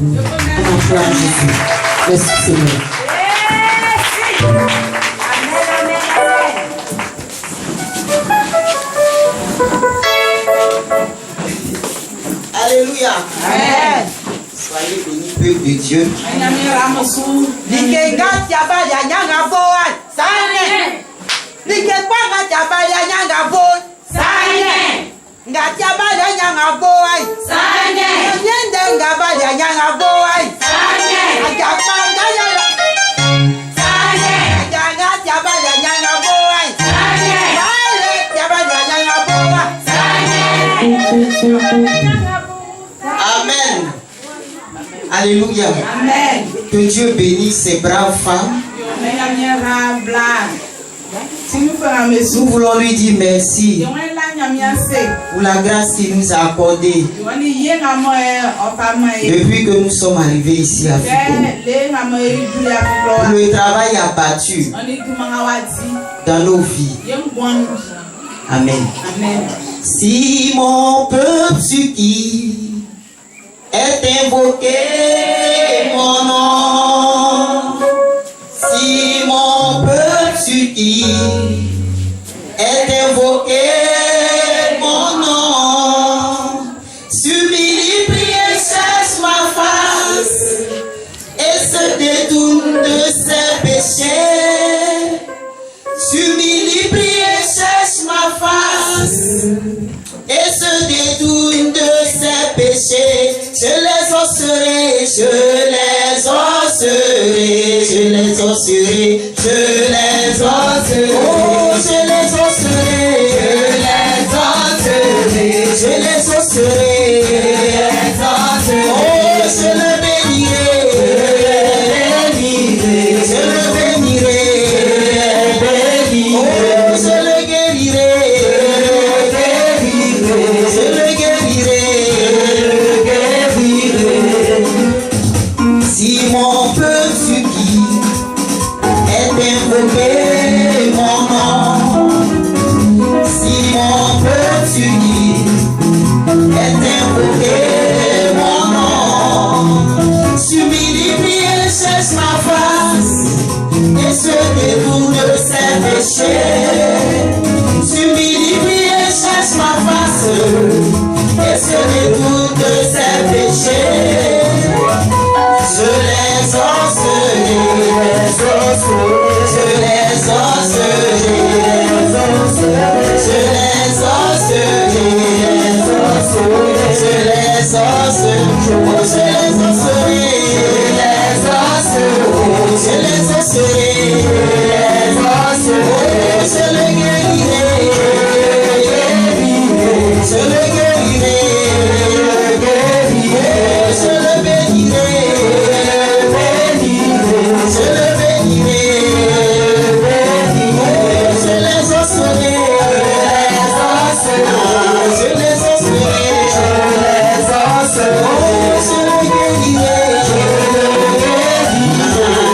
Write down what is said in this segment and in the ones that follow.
vous. On acclame Jésus. Merci Seigneur. Alléluia. Amen. Soyez bénis, peuple de Dieu. Amen. Alléluia. Amen. Que Dieu bénisse ces braves femmes. Nous voulons lui dire merci pour la grâce qu'il nous a accordée depuis que nous sommes arrivés ici à Fico. Pour le travail abattu dans nos vies. Amen. Si mon peuple sur qui est invoqué mon nom, si mon peuple sur qui est invoqué mon nom, s'humilie, prie et cherche ma face et se détourne de ses péchés. S'humilie, prie et cherche ma face et se détourne de ses péchés. Je les osserai, je les osserai, je les osserai, je les osserai, oh, je les osserai, je les osserai, oh, je le bénirai, je le bénirai, oh, je le guérirai, je le guérirai. Si mon peuple sur qui est invoqué mon nom, si mon peuple sur qui est invoqué mon nom, s'humilie, prie et cherche ma face et se détourne de ses péchés. S'humilie, prie et cherche ma face et se détourne de ses péchés. Je les osserai, je les osserai, je les osserai, je les osserai, oh, je les osserai, je les osserai, oh, je le guérirai, je le guérirai, oh, je le bénirai. Je le bénirai, je les osserai, je les osserai, oh, je le guérirai,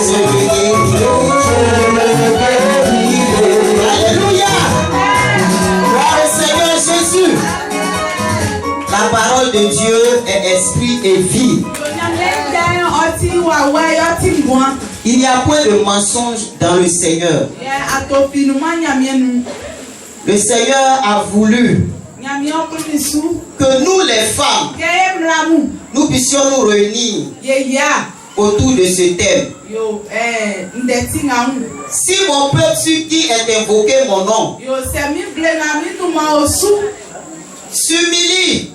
je le guérirai. Alléluia. Gloire au Seigneur Jésus. La parole de Dieu est esprit et vie. Il n'y a point de mensonge dans le Seigneur. Le Seigneur a voulu que nous les femmes, nous puissions nous réunir autour de ce thème. Si mon peuple sur qui est invoqué mon nom s'humilie,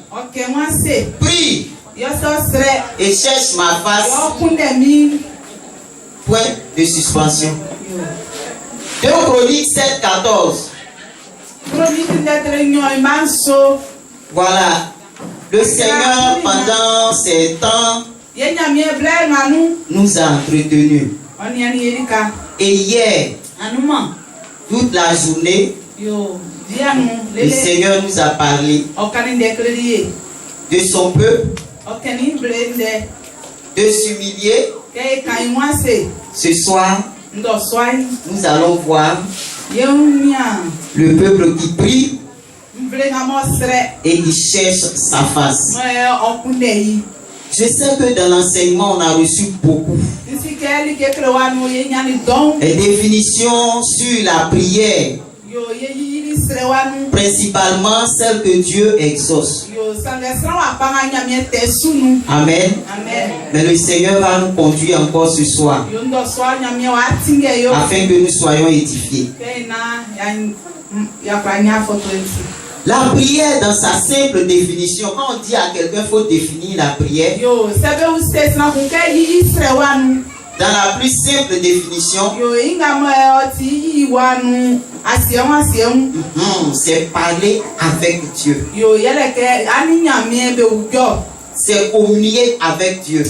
prie et cherche ma face. Point de suspension. 2 Chroniques 7:14. Voilà. Le Seigneur, pendant ces temps, nous a entretenus. Et hier, toute la journée, le Seigneur nous a parlé de son peuple, de s'humilier. Ce soir, nous allons voir le peuple qui prie et qui cherche sa face. Je sais que dans l'enseignement, on a reçu beaucoup. Les définitions sur la prière, principalement celles que Dieu exauce. Amen. Mais le Seigneur va nous conduire encore ce soir afin que nous soyons édifiés. La prière dans sa simple définition, quand on dit à quelqu'un qu'il faut définir la prière, dans la plus simple définition, c'est parler avec Dieu. C'est communier avec Dieu.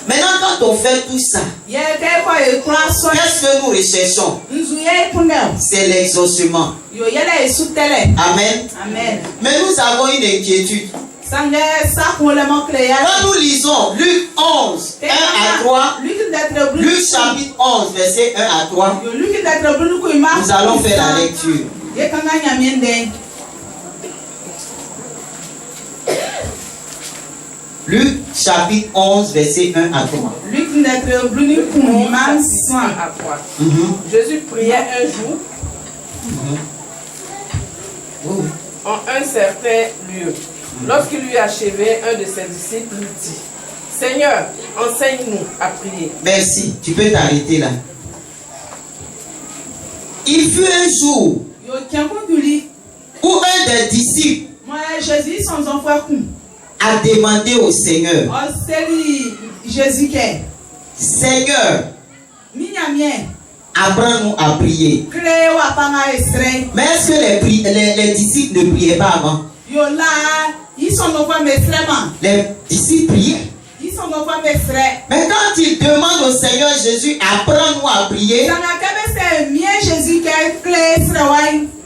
Maintenant, quand on fait tout ça, qu'est-ce que nous recherchons? C'est l'exaucement. Amen. Mais nous avons une inquiétude. Quand nous lisons Luc 11, 1 à 3, Luc chapitre 11, verset 1 à 3, nous allons faire la lecture. Luc chapitre 11, verset 1 à 3. Jésus priait un jour en un certain lieu. Lorsqu'il lui achevait, un de ses disciples lui dit: Seigneur, enseigne-nous à prier. Merci, tu peux t'arrêter là. Il fut un jour où un des disciples a demandé au Seigneur: Seigneur, apprends-nous à prier. Mais est-ce que les disciples ne priaient pas avant? Les disciples priaient. Mais quand ils demandent au Seigneur Jésus, apprends-nous à prier,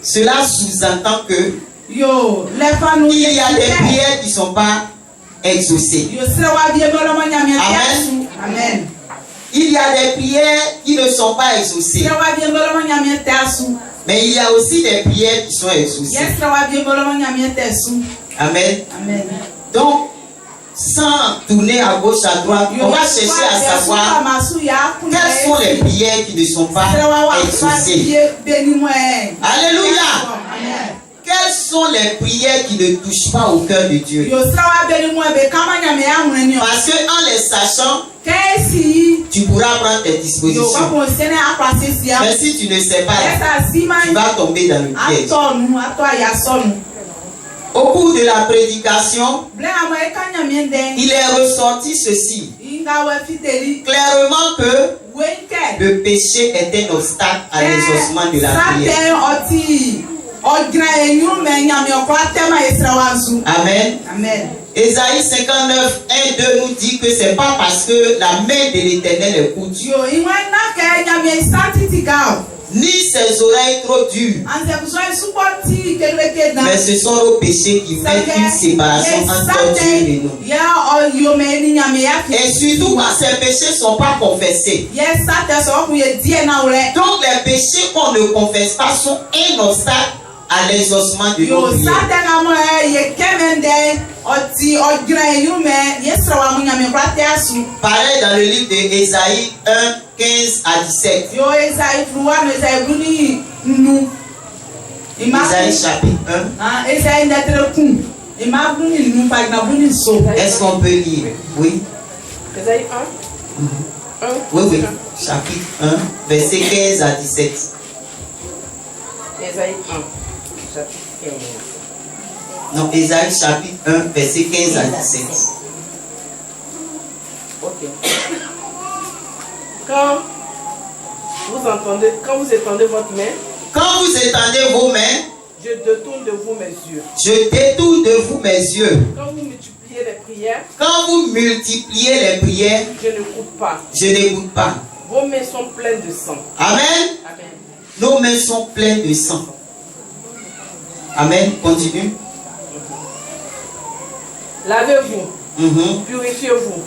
cela sous-entend que il y a des prières qui ne sont pas exaucées. Amen. Il y a des prières qui ne sont pas exaucées. Mais il y a aussi des prières qui sont exaucées. Amen. Donc, sans tourner à gauche, à droite, on va chercher à savoir quelles sont les prières qui ne sont pas exaucées. Alléluia. Quelles sont les prières qui ne touchent pas au cœur de Dieu? Parce qu'en les sachant, tu pourras prendre tes dispositions. Mais si tu ne sais pas, tu vas tomber dans le piège. Au cours de la prédication, il est ressorti ceci. Clairement que le péché est un obstacle à l'exaucement de la prière. Amen. Ésaïe 59, 1, 2 nous dit que c'est pas parce que la main de l'Éternel est courte, ni ses oreilles trop dures, mais ce sont nos péchés qui mettent une séparation entre Dieu et nous. Et surtout quand ces péchés ne sont pas confessés. Donc les péchés qu'on ne confesse pas sont un obstacle à l'exaucement de nos prières. Pareil dans le livre d'Ésaïe 1, 15 à 17. Ésaïe chapitre 1. Est-ce qu'on peut lire? Oui. Ésaïe 1. Oui. Chapitre 1, verset 15 à 17. Ésaïe 1, chapitre 15. Non, Ésaïe chapitre 1, verset 15 à 17. Ok. Quand vous étendez votre main, quand vous étendez vos mains, je détourne de vous mes yeux. Je détourne de vous mes yeux. Quand vous multipliez les prières, je n'écoute pas. Je n'écoute pas. Vos mains sont pleines de sang. Amen. Nos mains sont pleines de sang. Amen. Continue. Lavez-vous. Purifiez-vous.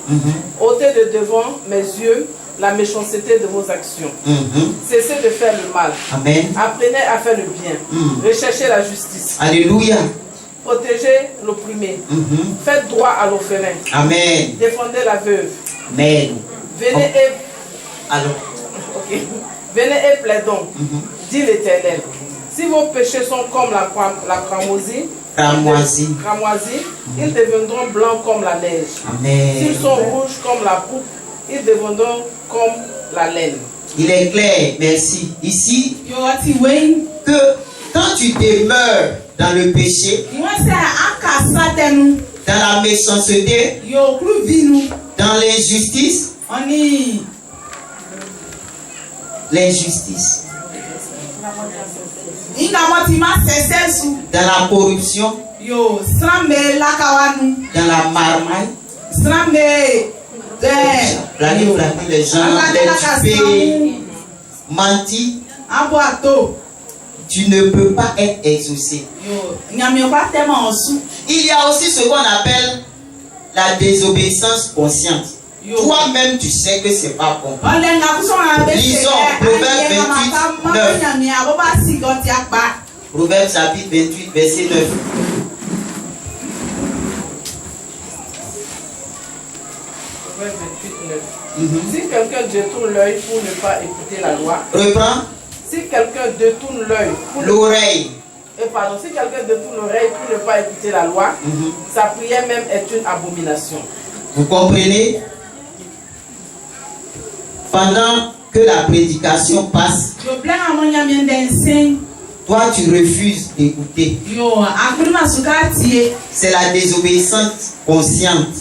Ôtez de devant mes yeux la méchanceté de vos actions. Cessez de faire le mal. Amen. Apprenez à faire le bien. Recherchez la justice. Alléluia. Protégez l'opprimé. Faites droit à l'orphelin. Amen. Défendez la veuve. Amen. Venez et... Alors. Ok. Venez et plaidons, dit l'Éternel. Si vos péchés sont comme la cramoisie, ils deviendront blancs comme la neige. Amen. S'ils sont rouges comme la pourpre, ils deviendront comme la laine. Il est clair, merci. Ici, que quand tu demeures dans le péché, dans la méchanceté, dans l'injustice, dans la corruption, dans la marmaille, les gens, les menti, tu ne peux pas être exaucé. Il y a aussi ce qu'on appelle la désobéissance consciente. Toi-même, tu sais que c'est pas bon. Lisons Proverbes 28, 9. Proverbes chapitre 28, verset 9. Proverbes 28, 9. Si quelqu'un détourne l'œil pour ne pas écouter la loi. Reprends. Si quelqu'un détourne l'œil pour l'oreille. Si quelqu'un détourne l'oreille pour ne pas écouter la loi, sa prière même est une abomination. Vous comprenez? Pendant que la prédication passe, toi tu refuses d'écouter. C'est la désobéissance consciente.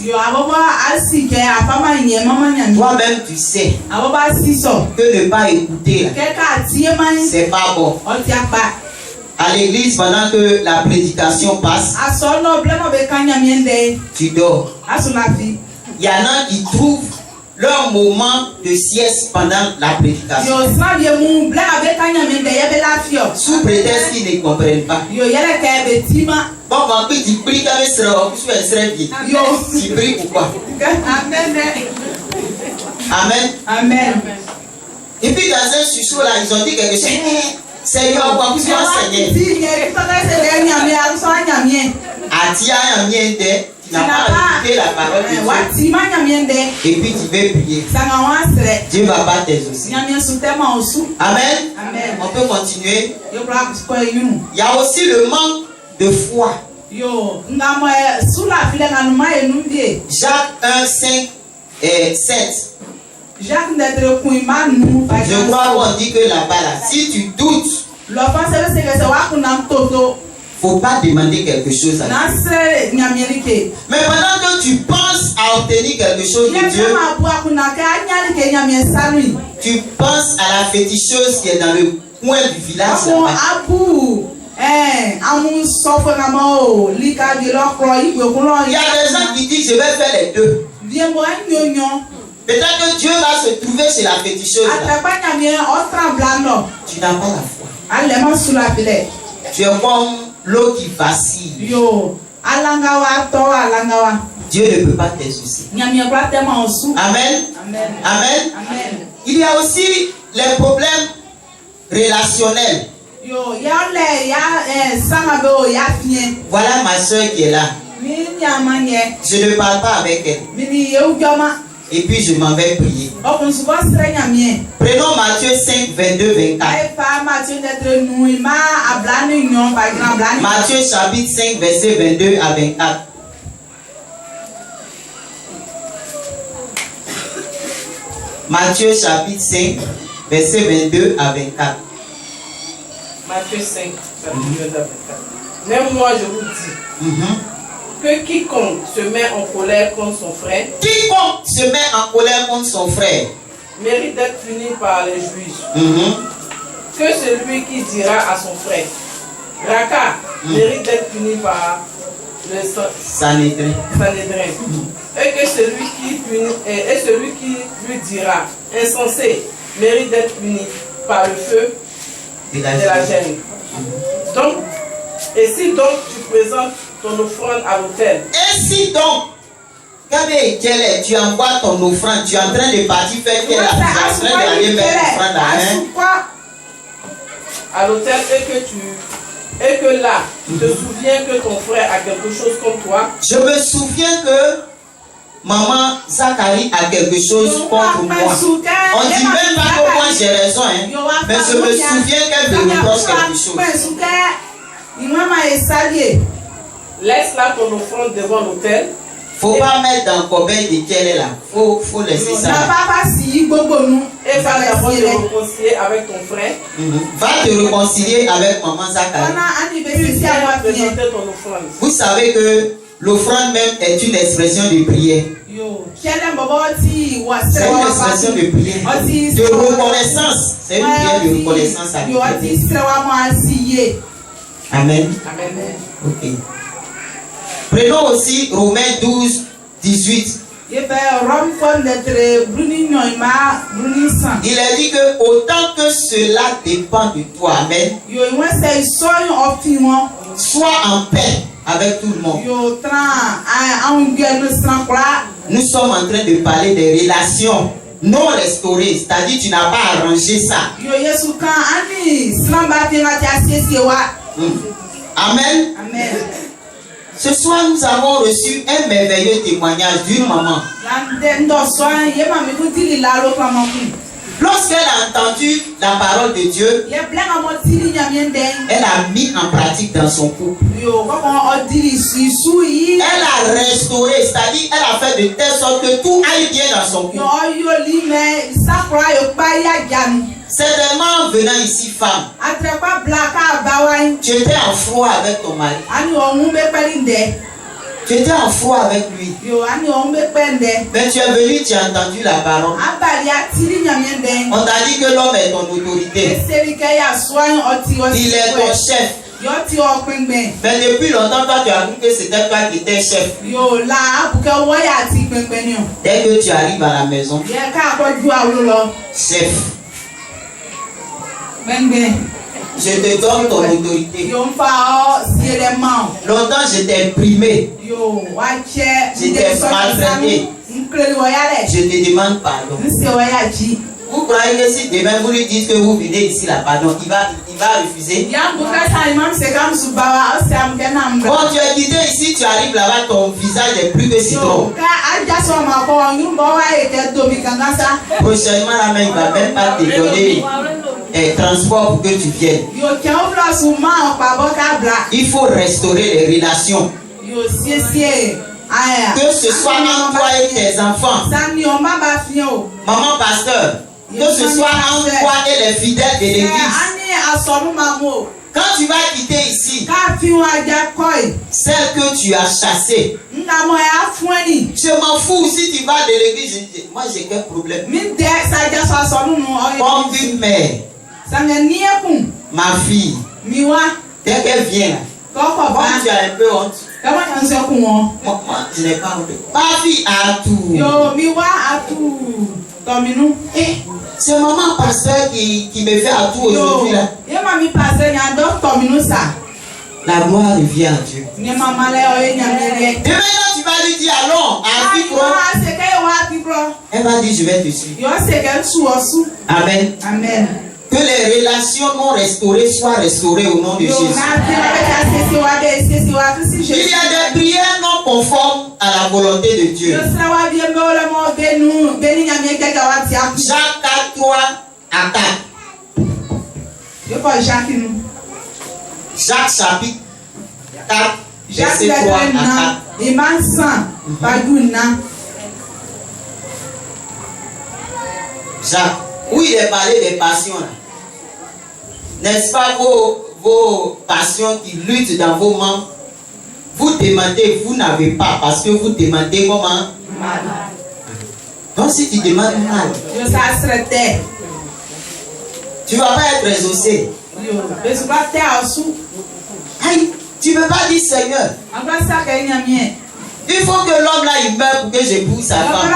Toi-même tu sais que ne pas écouter, c'est pas bon. À l'église, pendant que la prédication passe, tu dors. Il y en a qui trouvent leur moment de sieste pendant la prédication. Sous prétexte qu'ils ne comprennent pas. Bon, tu pries tu pries pourquoi? Amen. Amen. Et puis dans un sursaut là, ils ont dit quelque chose. Seigneur, quoi que tu enseigné. Tu n'as pas écouté la parole de Dieu. Et puis tu veux prier. Dieu va pas t'exaucer. Amen. On peut continuer. Il y a aussi le manque de foi. Jacques 1, 5 et 7. Je crois qu'on dit que là-bas, si tu doutes, faut pas demander quelque chose à Dieu. Mais pendant que tu penses à obtenir quelque chose de Dieu, tu penses à la féticheuse qui est dans le coin du village. Il y a des gens qui disent je vais faire les deux. Peut-être que Dieu va se trouver chez la féticheuse. Tu n'as pas la foi. Tu es comme l'eau qui vacille. Dieu ne peut pas t'exaucer. Amen. Amen. Il y a aussi les problèmes relationnels. Voilà ma soeur qui est là. Je ne parle pas avec elle. Et puis je m'en vais prier. Prenons Matthieu 5, 22, 24. Matthieu chapitre 5, verset 22 à 24. Matthieu chapitre 5, verset 22 à 24. Matthieu 5, verset 22 à 24. Même moi je vous dis. Que quiconque se met en colère contre son frère, mérite d'être puni par les juges. Que celui qui dira à son frère, Raka, mérite d'être puni par le Sanhédrin. Et que celui qui lui dira, insensé, mérite d'être puni par le feu de la gêne. Donc, et si donc tu présentes ton offrande à l'autel. Et si donc, tu envoies ton offrande, tu es en train de partir faire quelle affaire, tu es en train d'aller mettre l'offrande à l'autel et que tu Et que là, tu te souviens que ton frère a quelque chose comme toi. Je me souviens que maman Zacharie a quelque chose contre moi. On dit même pas que moi j'ai raison, hein, mais je me souviens qu'elle me reproche quelque chose. Laisse-la ton offrande devant l'autel. Faut pas mettre dans le corbeille de quelle est là. Faut laisser ça. Et va d'abord te réconcilier avec ton frère. Va te réconcilier avec maman Zacharie. Vous savez que l'offrande même est une expression de prière. C'est une expression de prière. De reconnaissance. C'est une prière de reconnaissance à Dieu. Amen. Amen. Ok. Prenons aussi Romains 12, 18. Il a dit que autant que cela dépend de toi, amen, sois en paix avec tout le monde. Nous sommes en train de parler des relations non restaurées, c'est-à-dire tu n'as pas arrangé ça. Amen. Amen. Ce soir, nous avons reçu un merveilleux témoignage d'une maman. Lorsqu'elle a entendu la parole de Dieu, elle a mis en pratique dans son couple. Elle a restauré, c'est-à-dire elle a fait de telle sorte que tout aille bien dans son couple. Certainement, venant ici, femme, tu étais en froid avec ton mari. Tu étais en froid avec lui. Mais tu es venu, tu as entendu la parole. On t'a dit que l'homme est ton autorité. Il est ton chef. Mais depuis longtemps, toi, tu as cru que c'était toi qui étais chef. Dès que tu arrives à la maison, chef, je te donne ton autorité. Longtemps, je t'ai imprimé. Je t'ai maltraité. Je te demande pardon. Vous croyez que si demain vous lui dites que vous venez ici là, pardon, il va refuser? Quand tu es quitté ici, tu arrives là-bas, ton visage est plus que citron. Prochainement, la main ne va même pas te donner transport pour que tu viennes. Il faut restaurer les relations. Que ce soit entre toi et tes enfants. Maman pasteur, que ce soit entre toi et les fidèles de l'église. Quand tu vas quitter ici, celle que tu as chassée, je m'en fous si tu vas de l'église. Moi j'ai quel problème? Comme une mère, ma fille, dès qu'elle vient, quand tu as un peu honte, moi je n'ai pas honte. Ma fille a tout. C'est maman pasteur qui me fait à tout aujourd'hui là. La gloire revient à Dieu. Et maintenant tu vas lui dire allons à Fibro. Elle va dire je vais te suivre. Amen. Amen. Que les relations non restaurées soient restaurées au nom de Jésus. Il y a des prières non conformes à la volonté de Dieu. Jacques 4, 3 à 4. Jacques chapitre 4, verset 3 à 4. Jacques, où il est parlé des passions là. N'est-ce pas vos passions qui luttent dans vos membres? Vous demandez, vous n'avez pas parce que vous demandez comment? Mal. Donc si tu demandes mal, tu ne vas pas être exaucé. Aïe, tu ne peux pas dire Seigneur. Il faut que l'homme là il meure pour que j'épouse sa femme.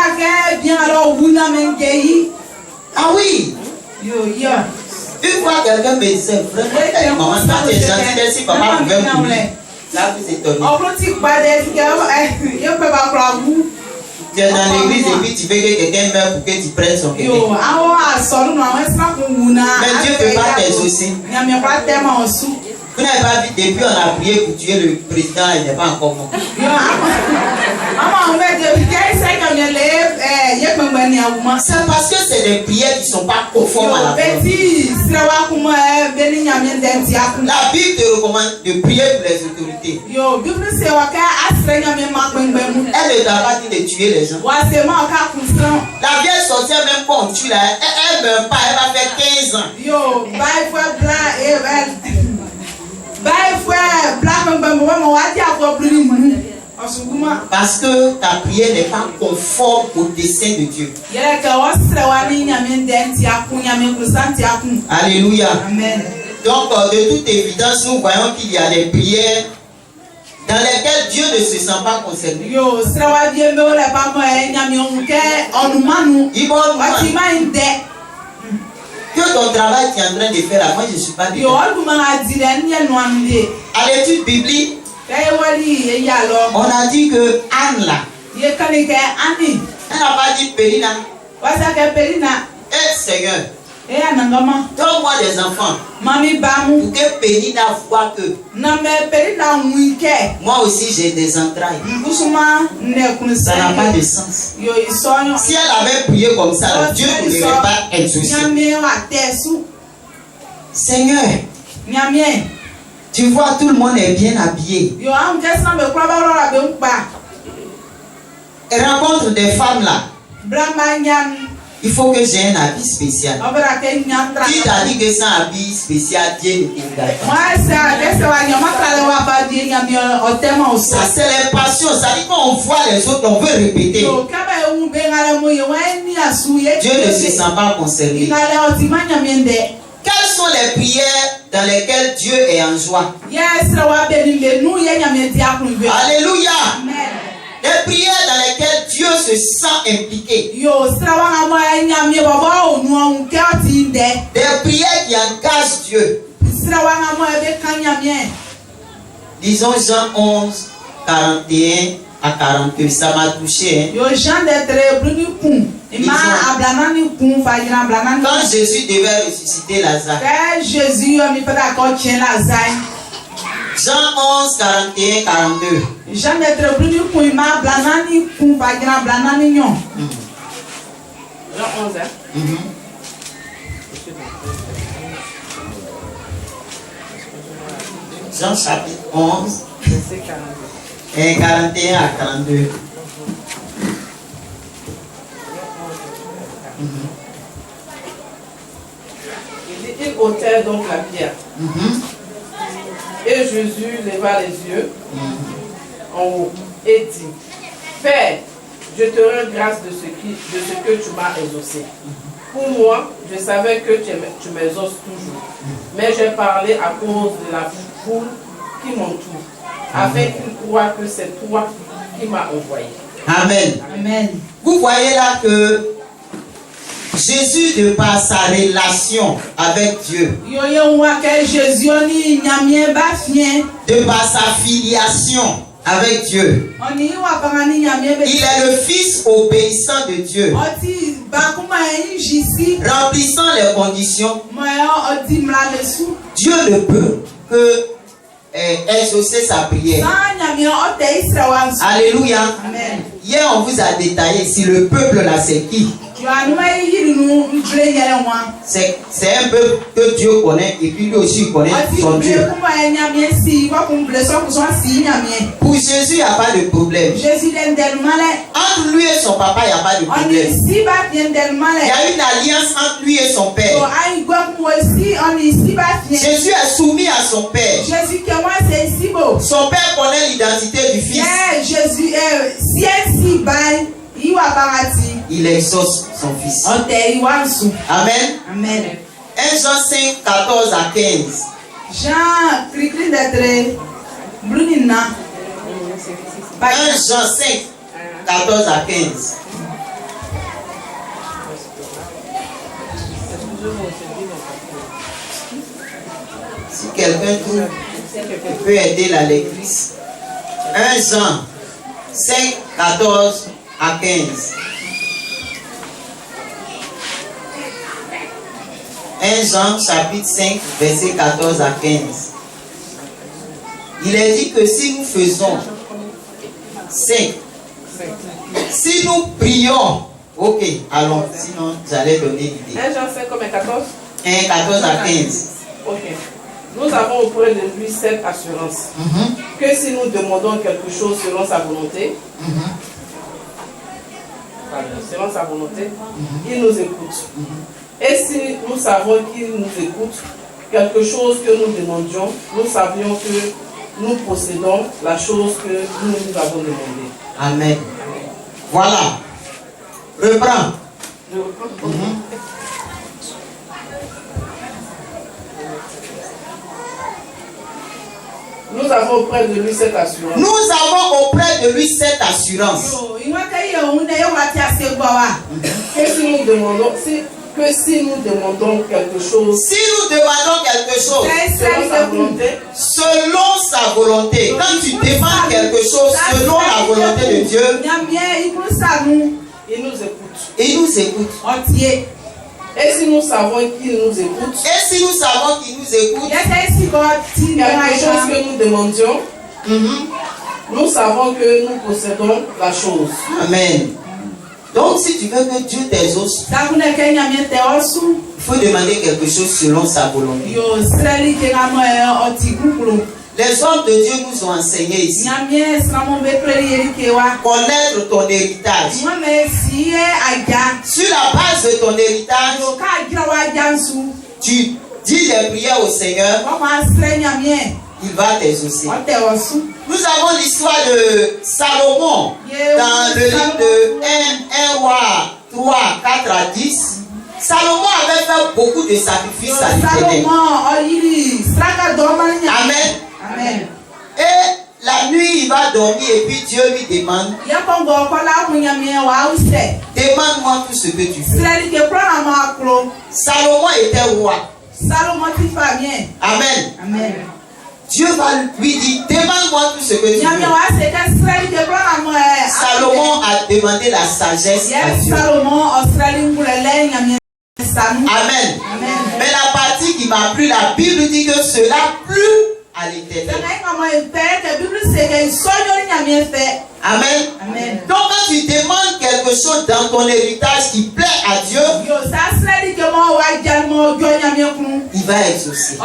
Ah oui. Une fois quelqu'un me disait, vraiment, maman, ça t'es gentil, si papa pouvait mourir. Là, vous étonnez. Tu es dans l'église et puis tu veux que quelqu'un meure pour que tu prennes son bébé. Mais Dieu ne peut pas t'exaucer. Vous n'avez pas vu, depuis on a prié pour tuer le président, il n'est pas encore mort. C'est parce que c'est des prières qui ne sont pas conformes à la parole. La Bible te recommande de prier pour les autorités. Elle ne t'a pas dit de tuer les gens. La vieille sorcière, même quand on tue là, elle ne meurt pas, elle va faire 15 ans. Parce que ta prière n'est pas conforme au dessein de Dieu. Alléluia. Amen. Donc, de toute évidence, nous voyons qu'il y a des prières dans lesquelles Dieu ne se sent pas concerné. Que ton travail tu es en train de faire là, moi je ne suis pas dedans. À l'étude biblique, on a dit que Anne là, elle n'a pas dit Pélina. Eh Seigneur, donne-moi des enfants pour que Pélina voit que moi aussi j'ai des entrailles. Ça n'a pas de sens. Si elle avait prié comme ça, Dieu ne l'aurait pas exaucé. Seigneur, tu vois, tout le monde est bien habillé. Elle rencontre des femmes là. Il faut que j'ai un habit spécial. Qui t'a dit que c'est un habit spécial, Dieu ne t'engage pas. Ça c'est les passions. Ça dit quand on voit les autres, on veut répéter. Dieu ne se sent pas concerné. Quelles sont les prières dans lesquelles Dieu est en joie? Alléluia. Les prières dans lesquelles Dieu se sent impliqué. Des prières qui engagent Dieu. Disons Jean 11, 41 à 42. Ça m'a touché. Quand Jésus devait ressusciter Lazare. Jean 11, 41, 42. Jean d'être venu pour ma blanani pour pas grand blanani nyon. Jean 11 hein. Jean chapitre 11 et 41 à 42. Ils ôtèrent donc la pierre. Et Jésus leva les yeux en haut et dit: Père, je te rends grâce de ce que tu m'as exaucé. Pour moi, je savais que tu m'exauces toujours. Mais j'ai parlé à cause de la foule qui m'entoure, afin qu'ils croient que c'est toi qui m'as envoyé. Amen. Amen. Vous voyez là que Jésus, de par sa relation avec Dieu, de par sa filiation avec Dieu, il est le fils obéissant de Dieu, remplissant les conditions. Dieu ne peut que exaucer sa prière. Alléluia. Amen. Hier on vous a détaillé si le peuple là c'est qui. C'est un peuple que Dieu connaît et puis lui aussi connaît son Dieu. Pour Jésus, il n'y a pas de problème. Entre lui et son papa, il n'y a pas de problème. Il y a une alliance entre lui et son père. Jésus est soumis à son père. Son père connaît l'identité du fils. Il exauce son fils. Amen. Amen. 1 Jean 5, 14 à 15. Jean 5, 14 à 15. Si quelqu'un peut aider la lectrice. 1 Jean 5, 14 à 15. 1 Jean chapitre 5, verset 14 à 15. Il est dit que si nous faisons 5, si nous prions, ok, allons, sinon j'allais donner l'idée. 1 Jean 5 comme 14. 14 à 15. Ok. Nous avons auprès de lui cette assurance que si nous demandons quelque chose selon sa volonté, il nous écoute. Et si nous savons qu'il nous écoute, quelque chose que nous demandions, nous savions que nous possédons la chose que nous avons demandée. Amen. Voilà. Reprends. Nous avons auprès de lui cette assurance. Nous avons auprès de lui cette assurance. Que si nous demandons quelque chose, selon sa volonté, quand tu demandes quelque chose selon la volonté de Dieu, il nous écoute. Il nous écoute. Et si nous savons qu'il nous écoute, quelque chose que nous demandions, nous savons que nous possédons la chose. Amen. Donc si tu veux que Dieu t'exauce, il faut demander quelque chose selon sa volonté. Les hommes de Dieu nous ont enseigné ici. Connaître ton héritage. Sur la base de ton héritage, tu dis des prières au Seigneur, il va t'exaucer. Nous avons l'histoire de Salomon dans le livre de 1 roi 3, 4 à 10. Salomon avait fait beaucoup de sacrifices à l'Éternel. Amen. Amen. Et la nuit, il va dormir et puis Dieu lui demande, demande-moi tout ce que tu veux. Salomon était roi. Amen. Amen. Dieu va lui dire, demande-moi tout ce que tu veux. Salomon a demandé la sagesse à Dieu. Amen. Mais la partie qui m'a plu, la Bible dit que cela plut à l'Éternel. Amen. Donc quand tu demandes quelque chose dans ton héritage qui plaît à Dieu, il va exaucer.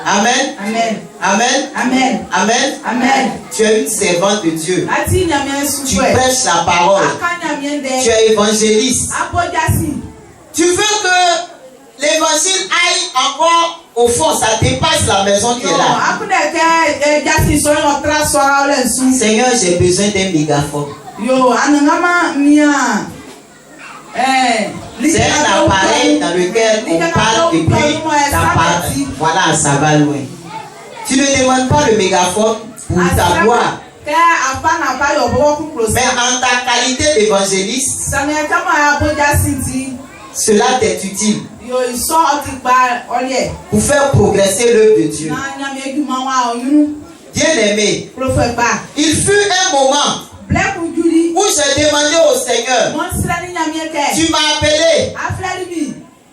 Amen. Amen. Tu es une servante de Dieu. Tu prêches la parole. Tu es évangéliste. Tu veux que l'évangile aille encore au fond, ça dépasse la maison qui est là. Seigneur, j'ai besoin d'un mégaphone. C'est un appareil dans lequel on parle et puis voilà, ça va loin. Tu ne demandes pas le mégaphone pour ta gloire. Mais en ta qualité d'évangéliste, cela t'est utile pour faire progresser l'œuvre de Dieu. Bien-aimé, il fut un moment où j'ai demandé au Seigneur, tu m'as appelé,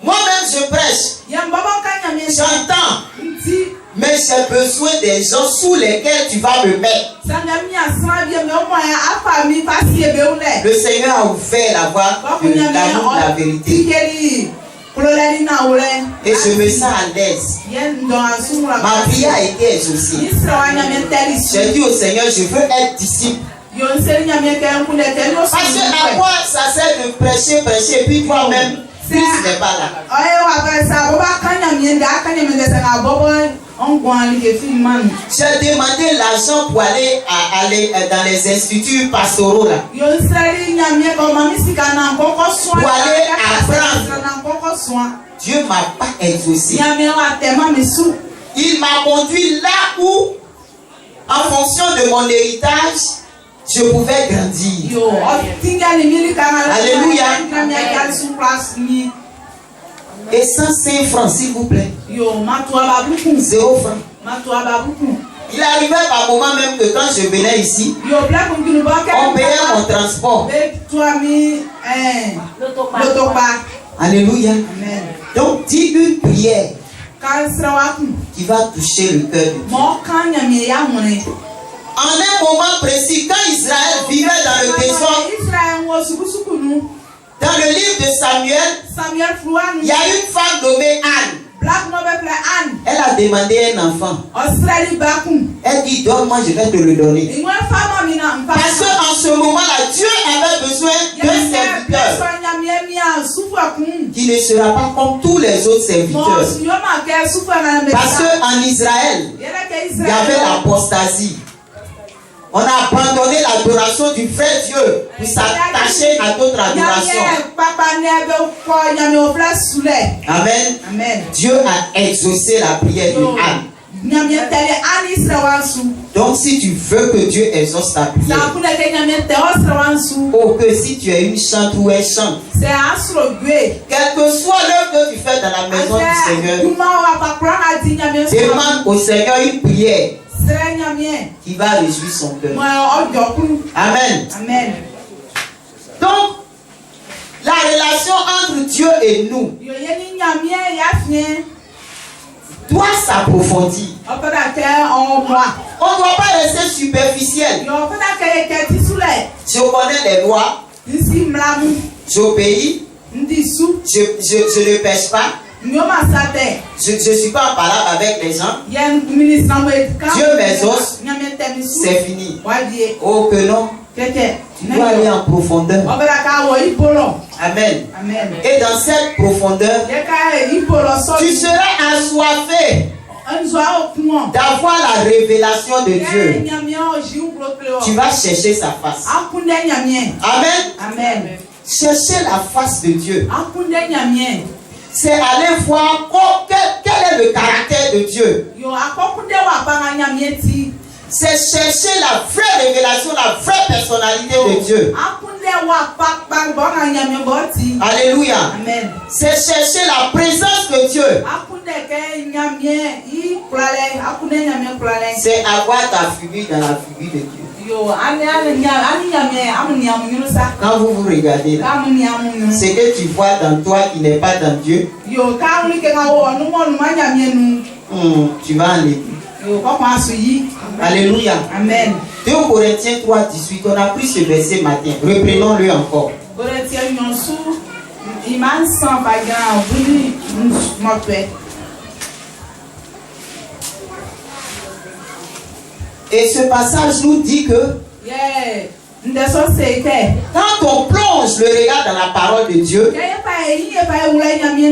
moi-même je prêche, j'entends, mais j'ai besoin des gens sous lesquels tu vas me mettre. Le Seigneur a ouvert la voie de l'amour de la vérité. Et je me sens à l'aise. Ma prière a été exaucée. J'ai dit au Seigneur, je veux être disciple. Parce que à quoi ça sert de prêcher, et puis toi-même, Christ n'est pas là. J'ai demandé l'argent pour aller dans les instituts pastoraux là. Pour aller apprendre. Dieu ne m'a pas exaucé. Il m'a conduit là où, en fonction de mon héritage, je pouvais grandir. Alléluia. Et 105 francs, s'il vous plaît. 0 francs. Il arrivait par moment même que quand je venais ici, on payait mon transport. Alléluia. Donc dis une prière qui va toucher le cœur de Dieu. En un moment précis, quand Israël vivait dans le désert, dans le livre de Samuel, il y a une femme nommée Anne. Elle a demandé un enfant. Elle dit, donne-moi, je vais te le donner. Parce qu'en ce moment-là, Dieu avait besoin d'un serviteur qui ne sera pas comme tous les autres serviteurs. Parce qu'en Israël, il y avait l'apostasie. On a abandonné l'adoration du vrai Dieu pour s'attacher à d'autres adorations. Amen. Amen. Dieu a exaucé la prière de Anne. Donc si tu veux que Dieu exauce ta prière, ou que si tu es une chante ou un chante, quel que soit l'œuvre que tu fais dans la maison du Seigneur, demande au Seigneur une prière qui va réjouir son cœur. Amen. Amen. Donc, la relation entre Dieu et nous doit s'approfondir. On ne doit pas rester superficiel. Je connais les lois. J'obéis. Je ne pêche pas. Je ne suis pas en parole avec les gens. Dieu m'exauce. C'est fini. Oh que non. Tu dois aller en profondeur. Amen. Et dans cette profondeur, tu seras assoiffé d'avoir la révélation de Dieu. Tu vas chercher sa face. Amen. Chercher la face de Dieu. C'est aller voir quel est le caractère de Dieu. C'est chercher la vraie révélation, la vraie personnalité de Dieu. Alléluia. Amen. C'est chercher la présence de Dieu. C'est avoir ta figure dans la figure de Dieu. Quand vous vous regardez là, ce que tu vois dans toi qui n'est pas dans Dieu, tu vas en étude. Alléluia. Amen. 2 Corinthiens 3:18, on a pris ce verset matin. Reprenons-le encore. Et ce passage nous dit que quand on plonge le regard dans la parole de Dieu,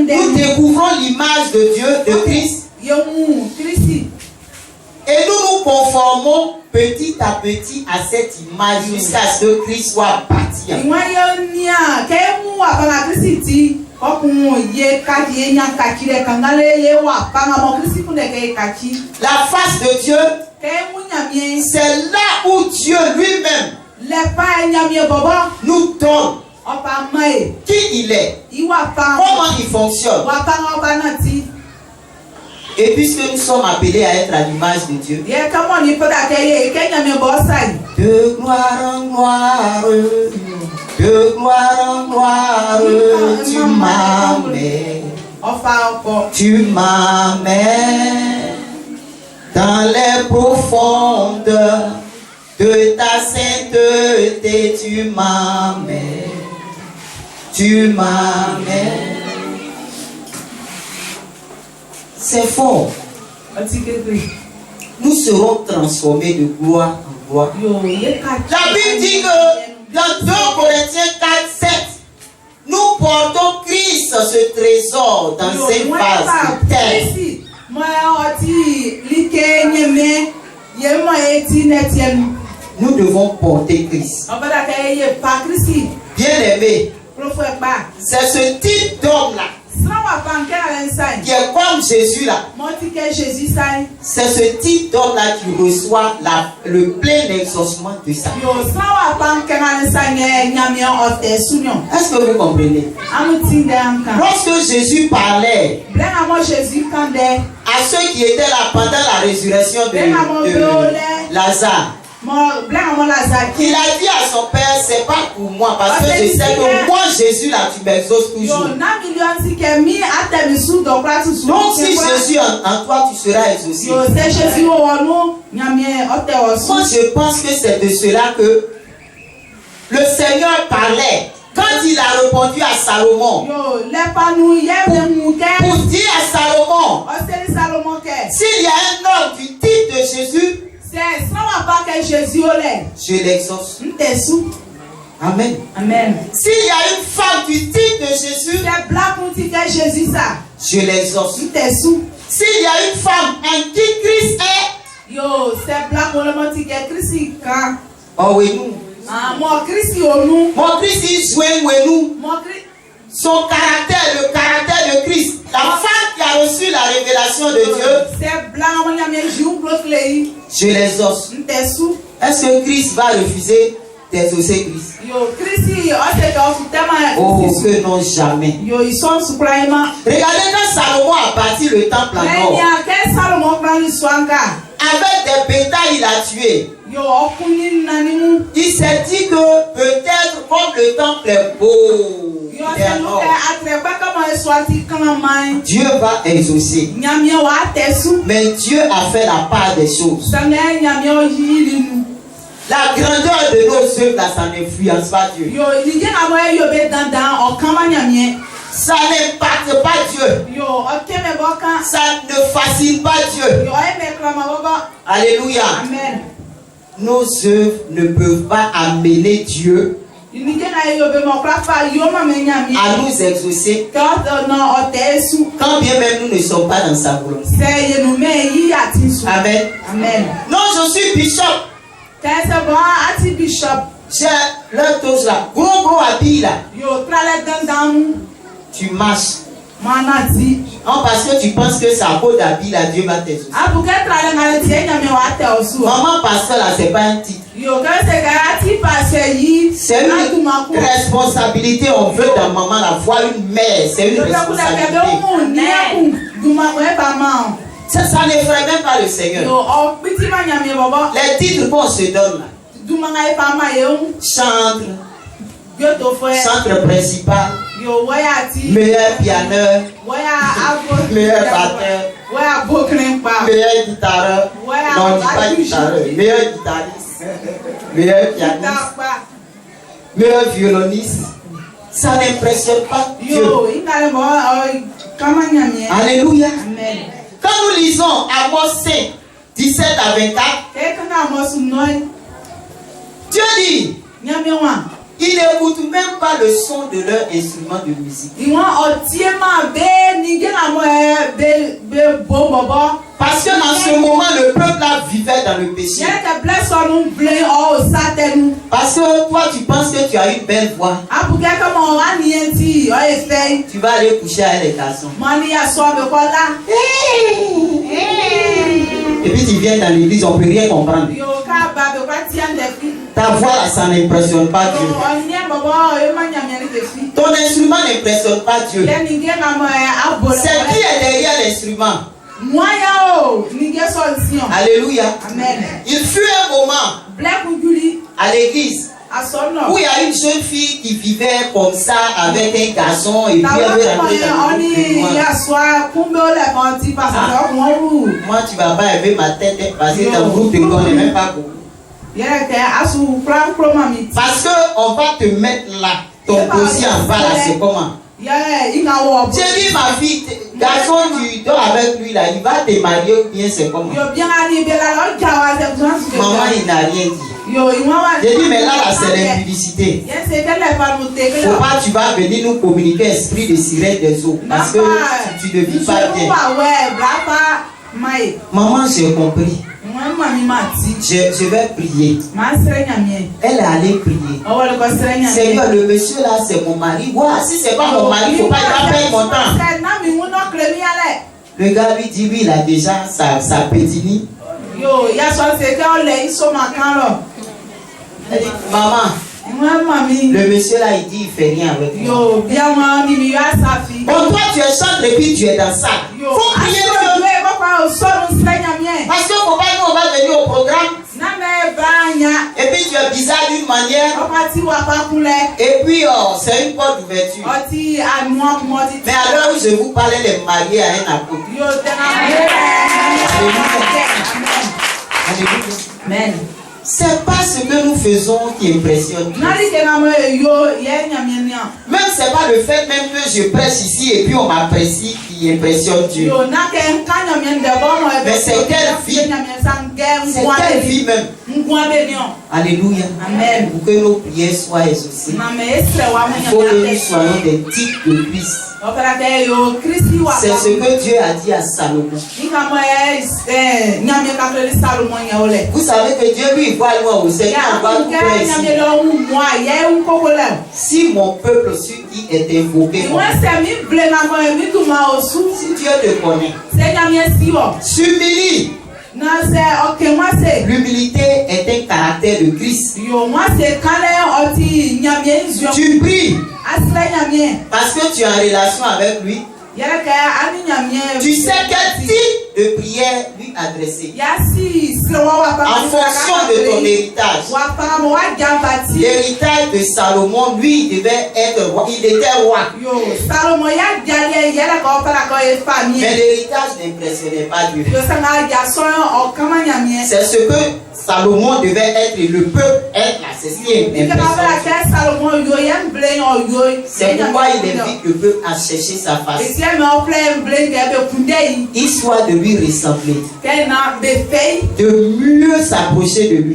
nous découvrons l'image de Dieu, de Christ. Et nous nous conformons petit à petit à cette image jusqu'à ce que Christ soit bâti. La face de Dieu, c'est là où Dieu lui-même nous donne qui il est, comment il fonctionne. Et puisque nous sommes appelés à être à l'image de Dieu, de gloire en gloire, de gloire en gloire, tu m'amènes dans les profondeurs de ta sainteté, tu m'amènes. C'est fort. Nous serons transformés de gloire en gloire. La Bible dit que dans 2 Corinthiens 4:7, nous portons Christ, ce trésor, dans une vase de terre. Nous devons porter Christ. Bien aimé, c'est ce type d'homme-là qui est comme Jésus là. C'est ce type d'homme-là qui reçoit le plein exaucement de sa vie. Est-ce que vous comprenez? Lorsque Jésus parlait à ceux qui étaient là pendant la résurrection de Lazare, il a dit à son père, c'est pas pour moi, parce que je sais que moi Jésus là, tu m'exauces toujours. Donc si Jésus en toi, tu seras exaucé. Moi je pense que c'est de cela que le Seigneur parlait quand il a répondu à Salomon. Pour dire à Salomon, s'il y a un homme du type de Jésus, je l'exauce. Amen. Amen. S'il y a une femme du type de Jésus, je l'exauce. S'il y a une femme en qui Christ est, oh oui, nous. Mon Christ, il joint nous. Son caractère, le caractère de Christ. La femme qui a reçu la révélation de Dieu, je l'exauce. Est-ce que Christ va refuser d'exaucer Christ? Oh, que non, jamais. Regardez quand Salomon a bâti le temple en or. Avec des bétails, il a tué. Il s'est dit que peut-être comme le temple est beau, Dieu va exaucer. Mais Dieu a fait la part des choses. La grandeur de nos œuvres, là, ça n'influence pas Dieu. Ça n'impacte pas Dieu. Ça ne fascine pas Dieu. Alléluia. Amen. Nos œuvres ne peuvent pas amener Dieu à nous exaucer quand bien même nous ne sommes pas dans sa volonté. Amen. Amen. Non, je suis bishop. J'ai leur tous là, gros habit là. Tu marches. Non, parce que tu penses que ça vaut d'habit là, Dieu va t'exaucer. Maman pasteur là, c'est pas un titre. C'est une responsabilité. On veut dans maman la voir une mère. C'est une responsabilité. Ça n'effraie même pas le Seigneur. Les titres qu'on se donne là. Chantre principal, meilleur pianeur, meilleur batteur, meilleur guitareur, non, pas guitareur, meilleur guitariste, meilleur pianiste, meilleur violoniste. Ça n'impressionne pas Dieu. Alléluia. Quand nous lisons Amos 5, 17 à 24, Dieu dit, ils n'écoutent même pas le son de leur instrument de musique. Parce que dans ce moment, le peuple là vivait dans le péché. Parce que toi, tu penses que tu as une belle voix. Tu vas aller coucher avec les garçons. Et puis tu viens dans l'église, on ne peut rien comprendre. Ta voix là, ça n'impressionne pas Dieu. Ton instrument n'impressionne pas Dieu. C'est qui est derrière l'instrument? Alléluia. Amen. Il fut un moment à l'église où il y a une jeune fille qui vivait comme ça avec un garçon et puis elle veut rentrer dans le groupe de moi, tu vas pas élever ma tête parce que dans le groupe de moi, on n'est même pas beaucoup. Parce qu'on va te mettre là, ton dossier en bas là, c'est comment? J'ai dit ma fille, garçon, tu dors avec lui là, il va te marier ou bien c'est comment? Maman, il n'a rien dit. J'ai dit, mais là, c'est l'impudicité. Faut pas, tu vas venir nous communiquer esprit de sirène des eaux. Parce que tu ne vis pas bien. Maman, j'ai compris. Je vais prier. Elle est allée prier. Seigneur, le monsieur là, c'est mon mari. Ouais, si c'est pas mon mari, il ne faut pas perdre mon temps. Le gars lui dit, oui, il a déjà sa pétinie. Elle dit, maman, le monsieur là, il dit, il fait rien avec moi. Bon, toi, tu es chantre et puis tu es dans ça. Faut prier Dieu. Parce que on va venir au programme. Et Et puis tu es bizarre d'une manière. Et puis c'est une porte d'ouverture. Mais à l'heure où je vous parlais, les mariés à un apôtre. Amen. C'est pas ce que nous faisons qui impressionne. Même c'est pas le fait même que je prêche ici et puis on m'apprécie qui impressionne Dieu. Mais c'est quelle vie. C'est quelle vie même. Alléluia. Amen. Pour que nos prières soient exaucées, il faut que nous soyons des types de Christ. C'est ce que Dieu a dit à Salomon. Vous savez que Dieu lui voit loin au Seigneur. Si mon peuple, celui qui est invoqué, si Dieu te connaît, s'humilie. L'humilité est un caractère de Christ. Tu pries parce que tu es en relation avec lui. Tu sais quel type de prière lui adresser en fonction de ton héritage. L'héritage de Salomon, lui, il devait être roi. Il était roi. Mais l'héritage n'impressionnait pas Dieu. C'est ce que Salomon devait être et le peuple être là. C'est ce qui est impressionnant. C'est pourquoi il invite le peuple à chercher sa face. Histoire de lui ressembler, de mieux s'approcher de lui,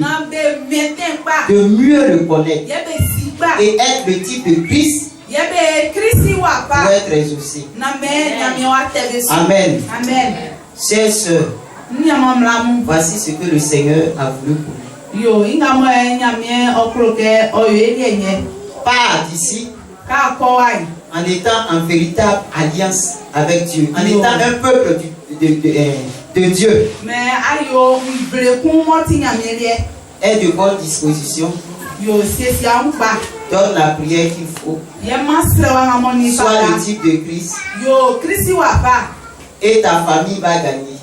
de mieux le connaître et être le type de Christ pour être exaucé. Amen. Chers sœurs, voici ce que le Seigneur a voulu pour nous. Part d'ici en étant en véritable alliance avec Dieu, en étant un peuple de Dieu. Est de bonne disposition. Donne la prière qu'il faut. Sois le type de Christ. Et ta famille va gagner.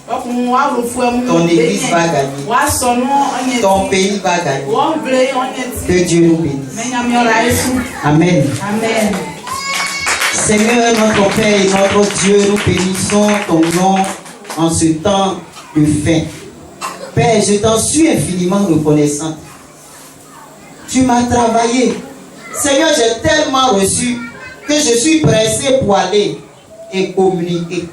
Ton église va gagner. Ton pays va gagner. Que Dieu nous bénisse. Amen. Seigneur, notre Père et notre Dieu, nous bénissons ton nom en ce temps de fin. Père, je t'en suis infiniment reconnaissant. Tu m'as travaillé. Seigneur, j'ai tellement reçu que je suis pressé pour aller et communiquer.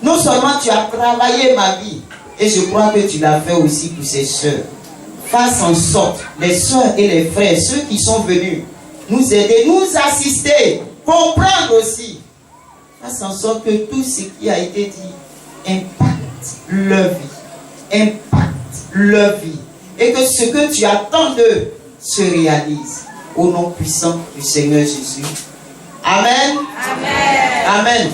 Non seulement tu as travaillé ma vie, et je crois que tu l'as fait aussi pour ces sœurs. Fasse en sorte, les sœurs et les frères, ceux qui sont venus nous aider, nous assister, comprendre aussi. Fasse en sorte que tout ce qui a été dit impacte leur vie. Impacte leur vie. Et que ce que tu attends d'eux se réalise. Au nom puissant du Seigneur Jésus. Amen. Amen. Amen.